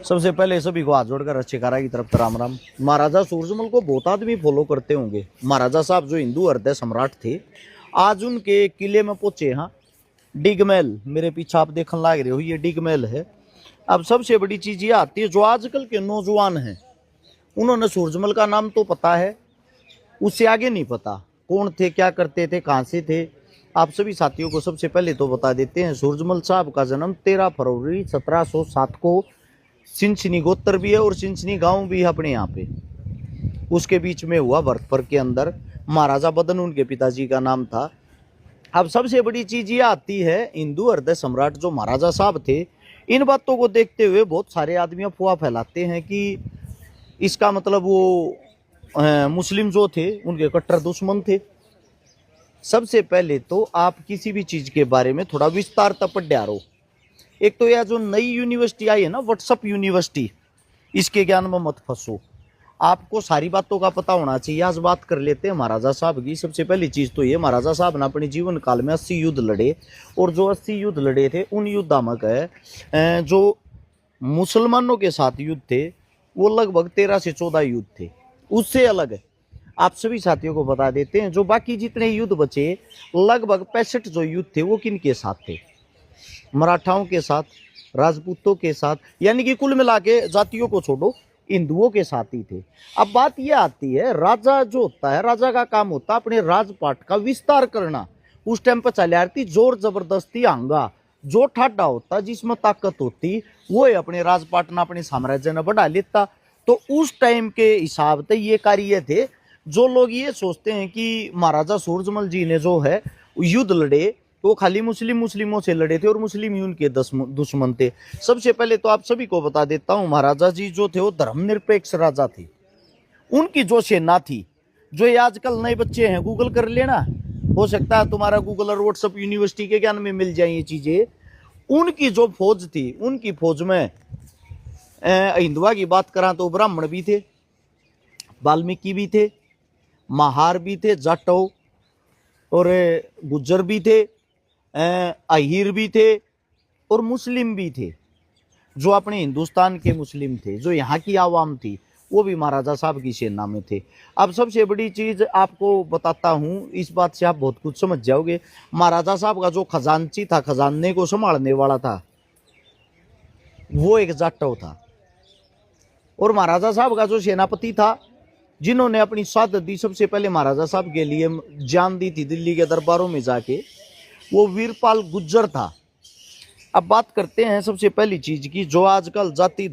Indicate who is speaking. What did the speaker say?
Speaker 1: सबसे पहले सभी को हाथ जोड़कर अच्छे कारा की तरफ राम राम। महाराजा सूरजमल को बहुत आदमी फॉलो करते होंगे। महाराजा साहब जो हिंदू हृदय सम्राट थे, आज उनके किले में पहुंचे। हाँ, डिगमैल मेरे पीछे आप देखने लग रहे हो, ये डिगमैल है। अब सबसे बड़ी चीज ये आती है, जो आजकल के नौजवान हैं उन्होंने सूरजमल का नाम तो पता है, उससे आगे नहीं पता कौन थे, क्या करते थे, कहाँ से थे। आप सभी साथियों को सबसे पहले तो बता देते हैं, सूरजमल साहब का जन्म 13 फरवरी 1707 को सिंचनी गोत्र भी है और सिंचनी गांव भी है अपने यहाँ पे, उसके बीच में हुआ। भरतपुर के अंदर महाराजा बदन उनके पिताजी का नाम था। अब सबसे बड़ी चीज ये आती है, हिंदू हृदय सम्राट जो महाराजा साहब थे, इन बातों को देखते हुए बहुत सारे आदमी अफवाह फैलाते हैं कि इसका मतलब वो मुस्लिम जो थे उनके कट्टर दुश्मन थे। सबसे पहले तो आप किसी भी चीज के बारे में थोड़ा विस्तार तक पढ़ रहो। एक तो यह जो नई यूनिवर्सिटी आई है ना, व्हाट्सएप यूनिवर्सिटी, इसके ज्ञान में मत फंसो। आपको सारी बातों का पता होना चाहिए। आज बात कर लेते हैं महाराजा साहब की। सबसे पहली चीज तो ये, महाराजा साहब ने अपने जीवन काल में 80 युद्ध लड़े, और जो 80 युद्ध लड़े थे उन युद्धा में जो मुसलमानों के साथ युद्ध थे वो लगभग 13 से 14 युद्ध थे। उससे अलग है, आप सभी साथियों को बता देते हैं, जो बाकी जितने युद्ध बचे लगभग 65 जो युद्ध थे वो किन के साथ थे? मराठाओं के साथ, राजपूतों के साथ, यानी कि कुल मिला के जातियों को छोड़ो हिंदुओं के साथ ही थे। अब बात यह आती है, राजा जो होता है, राजा का काम होता है अपने राजपाट का विस्तार करना। उस टाइम पर चले आती जोर जबरदस्ती आंगा, जो ठाडा होता जिसमें ताकत होती वो अपने राजपाट ने अपने साम्राज्य ने बढ़ा लेता। तो उस टाइम के हिसाब से ये कार्य थे। जो लोग ये सोचते हैं कि महाराजा सूरजमल जी ने जो है युद्ध लड़े वो खाली मुस्लिमों से लड़े थे और मुस्लिम ही उनके दुश्मन थे, सबसे पहले तो आप सभी को बता देता हूँ, महाराजा जी जो थे वो धर्मनिरपेक्ष राजा थे। उनकी जो सेना थी, जो ये आजकल नए बच्चे हैं गूगल कर लेना, हो सकता है तुम्हारा गूगल और व्हाट्सएप यूनिवर्सिटी के ज्ञान में मिल जाए ये चीजें। उनकी जो फौज थी, उनकी फौज में हिंदुआ की बात करा तो ब्राह्मण भी थे, वाल्मीकि भी थे, महार भी थे, जाटव और गुज्जर भी थे, अहीर भी थे और मुस्लिम भी थे। जो अपने हिंदुस्तान के मुस्लिम थे, जो यहाँ की आवाम थी, वो भी महाराजा साहब की सेना में थे। अब सबसे बड़ी चीज आपको बताता हूँ, इस बात से आप बहुत कुछ समझ जाओगे। महाराजा साहब का जो खजांची था, खजाने को संभालने वाला था, वो एक जाटव था। और महाराजा साहब का जो सेनापति था, जिन्होंने अपनी शहादत दी सबसे पहले महाराजा साहब के लिए, जान दी थी दिल्ली के दरबारों में जाके, वो वीरपाल गुज्जर था। अब बात करते हैं सबसे पहली चीज की, जो आजकल जाति